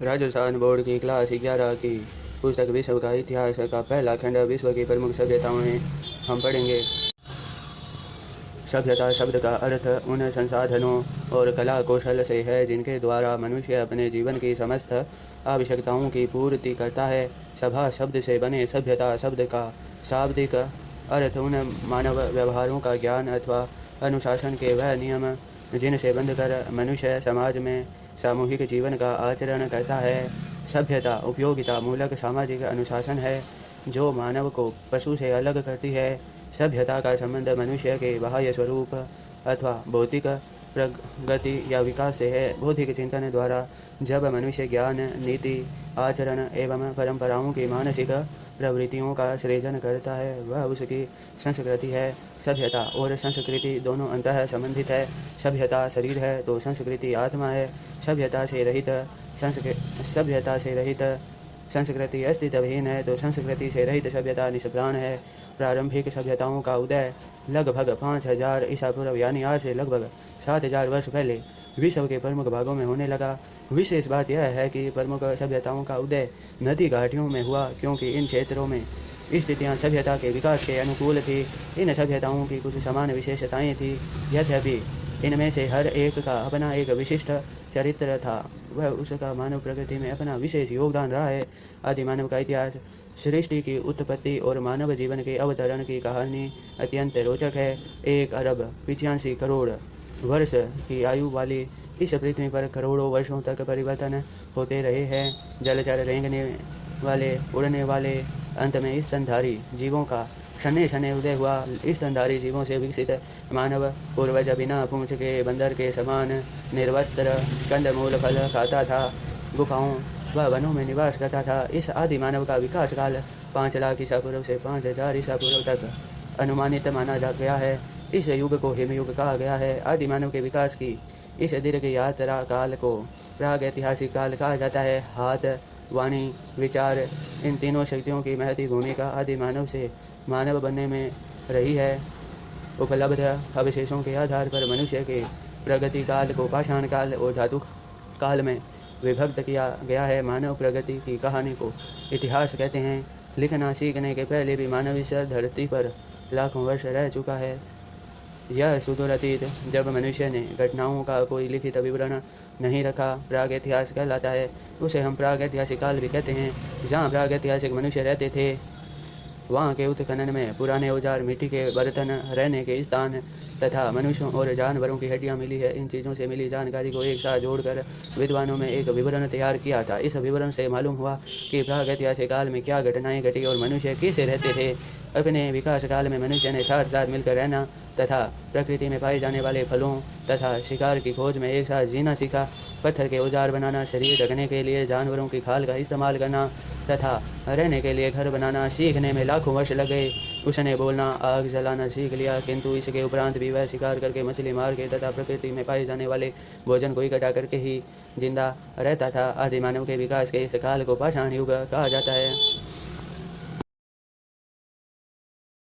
Rajasthan board की class 11 की पुस्तक विश्व का इतिहास का पहला खंड विश्व की प्रमुख सभ्यताएं हम पढ़ेंगे। सभ्यता शब्द का अर्थ उन संसाधनों और कला कौशल से है जिनके द्वारा मनुष्य अपने जीवन की समस्त आवश्यकताओं की पूर्ति करता है। सभा शब्द से बने सभ्यता शब्द का शाब्दिक अर्थ उन मानव व्यवहारों का ज्ञान अथवा अनुशासन के वह नियम जिनसे बंधकर मनुष्य समाज में सामूहिक जीवन का आचरण करता है। सभ्यता उपयोगिता मूलक सामाजिक अनुशासन है जो मानव को पशु से अलग करती है। सभ्यता का संबंध मनुष्य के बाह्य स्वरूप अथवा भौतिक प्रगति या विकास से है। बौद्धिक चिंतन द्वारा जब मनुष्य ज्ञान नीति आचरण एवं परंपराओं की मानसिक प्रवृत्तियों का सृजन करता है वह उसकी संस्कृति है। सभ्यता और संस्कृति दोनों अंतः संबंधित है। सभ्यता शरीर है तो संस्कृति आत्मा है। सभ्यता से रहित संस्कृति अस्तित्वहीन है तो संस्कृति से रहित सभ्यता निष्प्राण है। प्रारंभिक सभ्यताओं का उदय लगभग 5000 ईसा पूर्व यानी आज से लगभग 7000 वर्ष पहले विश्व के प्रमुख भागों में होने लगा। विशेष बात यह है कि प्रमुख सभ्यताओं का उदय नदी घाटियों में हुआ क्योंकि इन क्षेत्रों में स्थितियां सभ्यता के विकास के अनुकूल थी। इन सभ्यताओं की कुछ समान विशेषताएं थी, यद्यपि इनमें से हर एक का अपना एक विशिष्ट चरित्र था। वह उसका मानव प्रगति में अपना विशेष योगदान रहा है। आदि मानव का इतिहास सृष्टि की उत्पत्ति और मानव जीवन के अवतरण की कहानी अत्यंत रोचक है। 1 अरब 85 करोड़ वर्ष की आयु वाली इस पृथ्वी पर करोड़ों वर्षों तक परिवर्तन होते रहे हैं। जलचर रेंगने वाले उड़ने वाले अंत में स्तनधारी जीवों का शने शने उदय हुआ। स्तनधारी जीवों से विकसित मानव पूर्वज बिना पूंछ के बंदर के समान निर्वस्त्र कंदमूल फल खाता था। गुफाओं व वनों में निवास करता था। इस आदि मानव का विकास काल 5 लाख ईसा पूर्व से 5000 ईसा पूर्व तक अनुमानित माना जा गया है। इस युग को हिमयुग कहा गया है। आदि मानव के विकास की इस दीर्घ यात्रा काल को प्राग ऐतिहासिक काल कहा जाता है। हाथ वाणी विचार इन तीनों शक्तियों की महती भूमिका आदि मानव से मानव बनने में रही है। उपलब्ध अवशेषों के आधार पर मनुष्य के प्रगति काल को पाषाण काल और धातु काल में विभक्त किया गया है। मानव प्रगति की कहानी को इतिहास कहते हैं। लिखना सीखने के पहले भी मानव इस धरती पर लाखों वर्ष रह चुका है। यह सुदूर अतीत जब मनुष्य ने घटनाओं का कोई लिखित विवरण नहीं रखा प्राग इतिहास कहलाता है। उसे हम प्राग ऐतिहासिक काल भी कहते हैं। जहाँ प्राग ऐतिहासिक मनुष्य रहते थे वहाँ के उत्खनन में पुराने औजार मिट्टी के बर्तन रहने के स्थान तथा मनुष्यों और जानवरों की हड्डियाँ मिली है। इन चीज़ों से मिली जानकारी को एक साथ जोड़कर विद्वानों में एक विवरण तैयार किया था। इस विवरण से मालूम हुआ कि प्राग ऐतिहासिक काल में क्या घटनाएं घटी और मनुष्य कैसे रहते थे। अपने विकास काल में मनुष्य ने साथ साथ मिलकर रहना तथा प्रकृति में पाए जाने वाले फलों तथा शिकार की खोज में एक साथ जीना सीखा। पत्थर के औजार बनाना, शरीर ढकने के लिए जानवरों की खाल का इस्तेमाल करना तथा रहने के लिए घर बनाना सीखने में लाखों वर्ष लग गए। उसने बोलना आग जलाना सीख लिया, किंतु इसके उपरांत भी वह शिकार करके मछली मार के तथा प्रकृति में पाए जाने वाले भोजन को इकट्ठा करके ही जिंदा रहता था। आदि मानव के विकास के इस काल को पाषाण युग कहा जाता है।